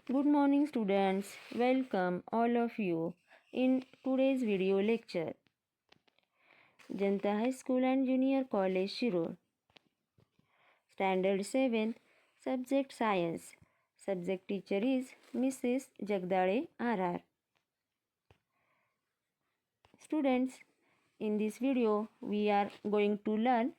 Good morning students, welcome all of you in today's video lecture. Janta High School and Junior College Shirur. Standard 7th, Subject Science. Subject teacher is Mrs. Jagdale RR. Students, in this video we are going to learn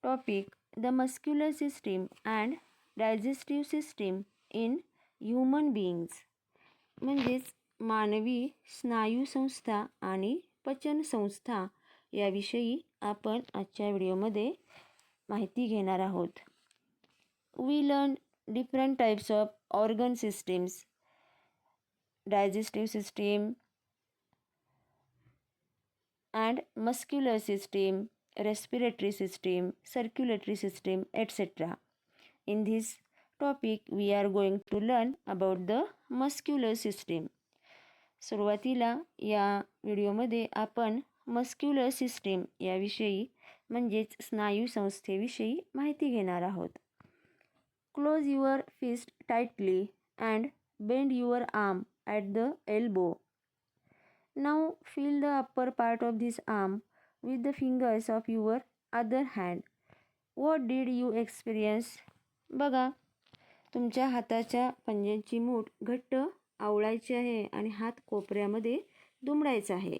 topic the muscular system and digestive system in human beings. म्हणजेच मानवी स्नायूसंस्था आणि पचनसंस्था याविषयी आपण आजच्या व्हिडिओमध्ये माहिती घेणार आहोत. We learn different types of organ systems, digestive system and muscular system, respiratory system, circulatory system, etc. In this topic, we are going to learn about the muscular system. सुरुवातीला या व्हिडिओमध्ये आपण मस्क्युलर सिस्टीम याविषयी म्हणजेच स्नायू संस्थेविषयी माहिती घेणार आहोत. Close your fist tightly and bend your arm at the elbow. Now feel the upper part of this arm with the fingers of your other hand. What did you experience? बघा, तुमच्या हाताच्या पंज्यांची मूठ घट्ट आवळायची आहे आणि हात कोपऱ्यामध्ये दुमडायचा आहे.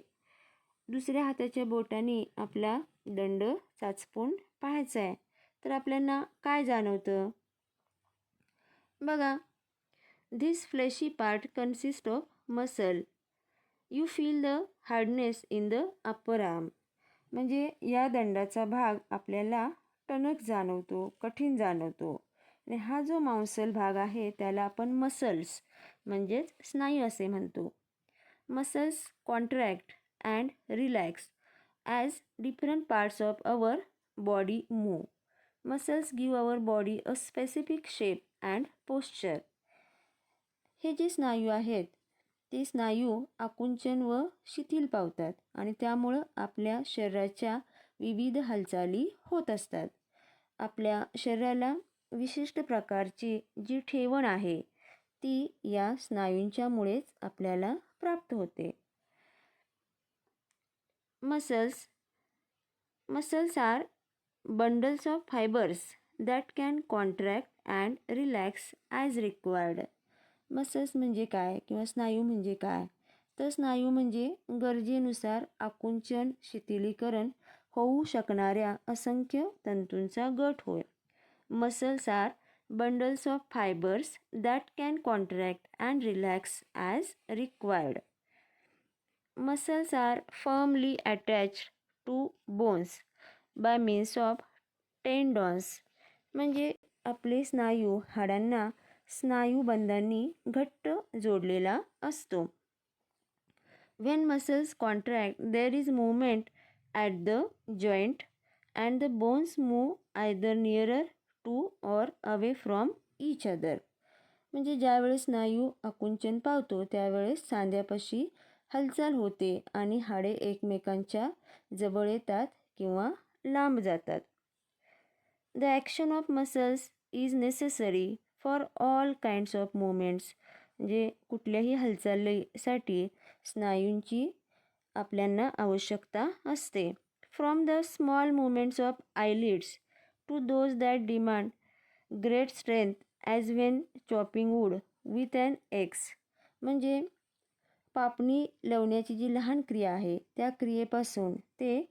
दुसऱ्या हाताच्या बोटाने आपला दंड चाचपून पाहायचा आहे. तर आपल्याला काय जाणवतं? बघा, this fleshy part consists of muscle. You feel the hardness in the upper arm. म्हणजे या दंडाचा भाग आपल्याला टणक जाणवतो, कठीण जाणवतो. आणि हा जो मांसल भाग आहे त्याला आपण मसल्स म्हणजेच स्नायू असे म्हणतो. Muscles contract and relax as different parts of our body move. Muscles give our body a specific shape and posture. हे जे स्नायू आहेत ते स्नायू आकुंचन व शिथिल पावतात आणि त्यामुळं आपल्या शरीराच्या विविध हालचाली होत असतात. आपल्या शरीराला विशिष्ट प्रकारची जी ठेवण आहे ती या स्नायूंच्यामुळेच आपल्याला प्राप्त होते. Muscles are bundles of fibres that can contract and relax as required. Muscles म्हणजे काय किंवा स्नायू म्हणजे काय? तर स्नायू म्हणजे गरजेनुसार आकुंचन शिथिलीकरण होऊ शकणाऱ्या असंख्य तंतूंचा गट होय. Muscles are bundles of fibres that can contract and relax as required. Muscles are firmly attached to bones by means of tendons. म्हणजे आपले स्नायू हाडांना स्नायूबंधांनी घट्ट जोडलेला असतो. When muscles contract, there is movement at the joint and the bones move either nearer to or away from each other. म्हणजे ज्यावेळेस स्नायू आकुंचन पावतो त्यावेळेस सांध्यापाशी हालचाल होते आणि हाडे एकमेकांच्या जवळ येतात किंवा लांब जातात. The action of muscles is necessary for all kinds of movements. म्हणजे कुठल्याही हालचालीसाठी स्नायूंची आपल्याला आवश्यकता असते. From the small movements of eyelids to those that demand great strength as when chopping wood with an axe. म्हणजे पापणी लावण्याची जी लहान क्रिया आहे त्या क्रियेपासून ते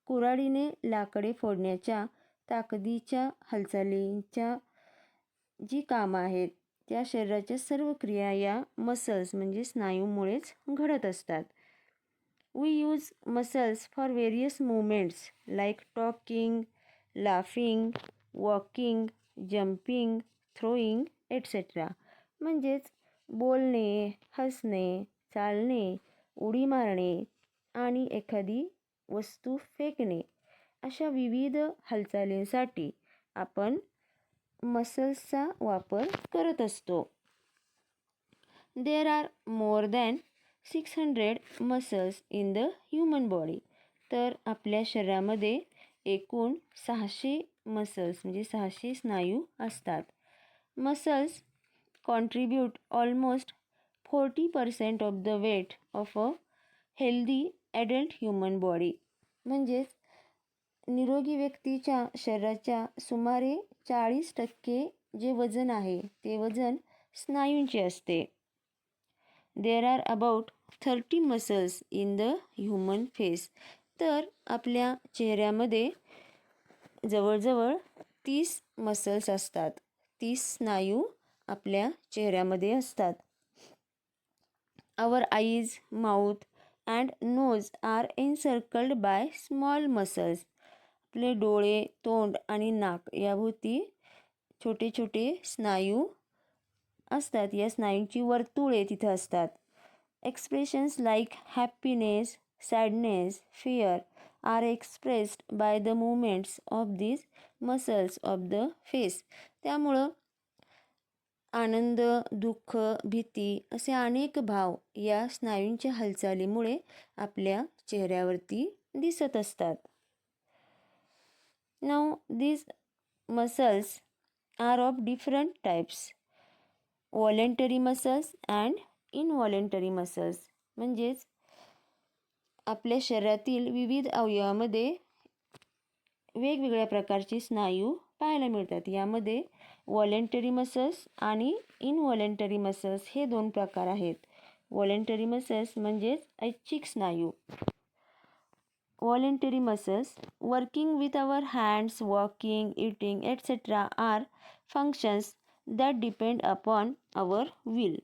कुऱ्हाडीने लाकडे फोडण्याच्या ताकदीच्या हालचालींच्या जी कामं आहेत त्या शरीराच्या सर्व क्रिया या मसल्स म्हणजे स्नायूमुळेच घडत असतात. We use muscles for various movements like talking, laughing, walking, jumping, throwing etcetera. म्हणजेच बोलणे, हसणे, चालणे, उडी मारणे आणि एखादी वस्तू फेकणे अशा विविध हालचालींसाठी आपण मसल्सचा वापर करत असतो. There are more than 600 muscles in the human body. तर आपल्या शरीरामध्ये एकूण 600 मसल्स म्हणजे 600 स्नायू असतात. Muscles contribute almost 40% of the weight of a healthy adult human body. म्हणजेच निरोगी व्यक्तीच्या शरीराच्या सुमारे 40% जे वजन आहे ते वजन स्नायूंचे असते. There are about 30 muscles in the human face. तर आपल्या चेहऱ्यामध्ये जवळजवळ 30 मसल्स असतात. 30 स्नायू आपल्या चेहऱ्यामध्ये असतात. Our eyes, mouth and nose are encircled by small muscles. आपले डोळे, तोंड आणि नाक याभोवती छोटे छोटे स्नायू असतात. या स्नायूंची वर्तुळे तिथे असतात. Expressions like happiness, sadness, fear are expressed by the movements of these muscles of the face. त्यामुळं आनंद, दुःख, भीती असे अनेक भाव या स्नायूंच्या हालचालीमुळे आपल्या चेहऱ्यावरती दिसत असतात. Now these muscles are of different types. Voluntary muscles and involuntary muscles. म्हणजेच आपल्या शरीरातील विविध अवयवामध्ये वेगवेगळ्या प्रकारचे स्नायू पाहायला मिळतात. यामध्ये व्हॉलेंटरी मसल्स आणि इनव्हॉलेंटरी मसल्स हे दोन प्रकार आहेत. व्हॉलेंटरी मसल्स म्हणजेच ऐच्छिक स्नायू. Voluntary muscles working with our hands, walking, eating, etc. are functions that depend upon our will.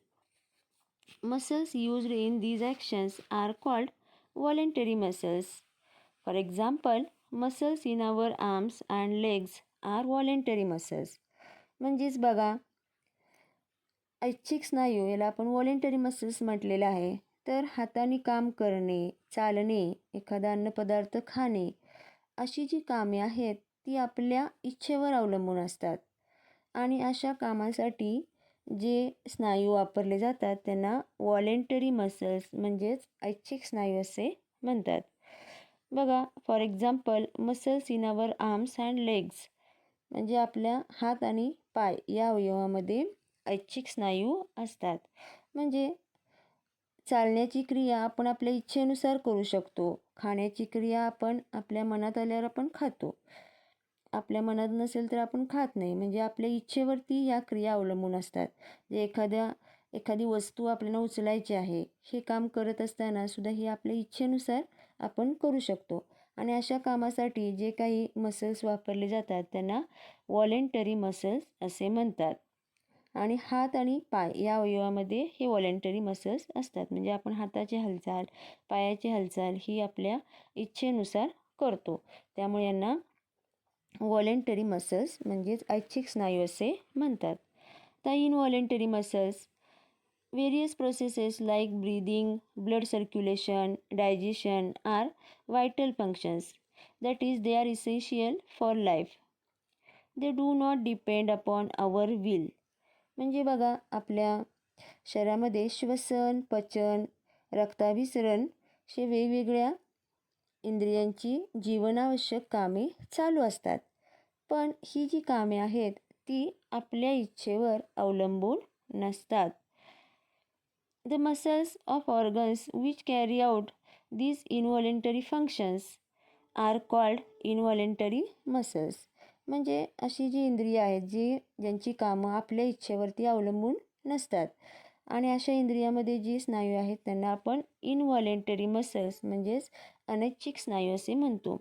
Muscles used in these actions are called voluntary muscles. For example, muscles in our arms and legs are voluntary muscles. म्हणजेच बघा, ऐच्छिक स्नायू याला आपण voluntary muscles म्हटलेलं आहे. तर हाताने काम करणे, चालणे, एखादा अन्नपदार्थ खाणे अशी जी कामे आहेत ती आपल्या इच्छेवर अवलंबून असतात. आणि अशा कामासाठी जे स्नायू वापरले जातात त्यांना व्हॉलेंटरी मसल्स म्हणजेच ऐच्छिक स्नायू असे म्हणतात. बघा, for example muscles in our arms and legs म्हणजे आपल्या हात आणि पाय या अवयवामध्ये ऐच्छिक स्नायू असतात. म्हणजे चालण्याची क्रिया आपण आपल्या इच्छेनुसार करू शकतो. खाण्याची क्रिया आपण आपल्या मनात आल्यावर आपण खातो. आपल्या मनात नसेल तर आपण खात नाही. म्हणजे आपल्या इच्छेवरती या क्रिया अवलंबून असतात. जे एखादी वस्तू आपल्याला उचलायची आहे हे काम करत असताना सुद्धा ही आपल्या इच्छेनुसार आपण करू शकतो. आणि अशा कामासाठी जे काही मसल्स वापरले जातात त्यांना व्हॉलेंटरी मसल्स असे म्हणतात. आणि हात आणि पाय या अवयवामध्ये हे व्हॉलेंटरी मसल्स असतात. म्हणजे आपण हाताची हालचाल, पायाची हालचाल ही आपल्या इच्छेनुसार करतो. त्यामुळे यांना व्हॉलेंटरी मसल्स म्हणजेच ऐच्छिक स्नायू असे म्हणतात. तर इनव्हॉलेंटरी muscles various processes like breathing, blood circulation, digestion are vital functions. That is, they are essential for life. They do not depend upon our will. म्हणजे बघा, आपल्या शरीरामध्ये श्वसन, पचन, रक्ताभिसरण असे वेगवेगळ्या इंद्रियांची जीवनावश्यक कामे चालू असतात. पण ही जी कामे आहेत ती आपल्या इच्छेवर अवलंबून नसतात. The muscles of organs which carry out these involuntary functions are called involuntary muscles. म्हणजे अशी जी इंद्रिय आहेत ज्यांची कामं आपल्या इच्छेवरती अवलंबून नसतात आणि अशा इंद्रियामध्ये जी स्नायू आहेत त्यांना आपण इनव्हॉलेंटरी मसल्स म्हणजेच अनैच्छिक स्नायू असे म्हणतो.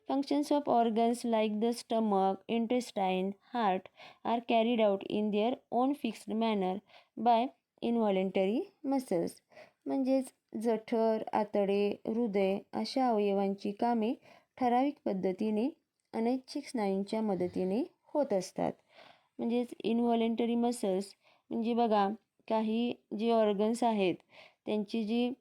Functions of organs like the stomach, intestine, heart are carried out in their own fixed manner by involuntary muscles. म्हणजेच जठर, आतडे, हृदय अशा अवयवांची कामे ठराविक पद्धतीने अनैच्छिक स्नायूंच्या मदतीने होत असतात. म्हणजेच इनव्हॉलेंटरी मसल्स म्हणजे बघा, काही जे ऑर्गन्स आहेत त्यांची जी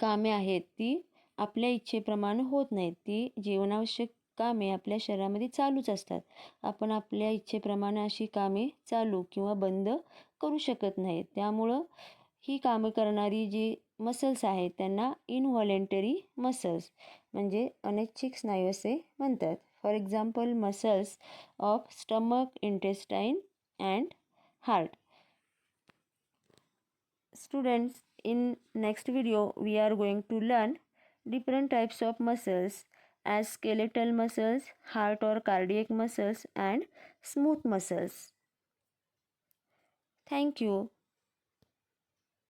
कामे आहेत ती आपल्या इच्छेप्रमाणे होत नाहीत. ती जीवनावश्यक कामे आपल्या शरीरामध्ये चालूच असतात. आपण आपल्या इच्छेप्रमाणे अशी कामे चालू किंवा बंद करू शकत नाहीत. त्यामुळं ही कामं करणारी जी मसल्स आहेत त्यांना इनव्हॉलेंटरी मसल्स म्हणजे अनैच्छिक स्नायू असे म्हणतात. For example muscles of stomach, intestine and heart. Students, in next video we are going to learn different types of muscles as skeletal muscles, heart or cardiac muscles and smooth muscles. Thank you.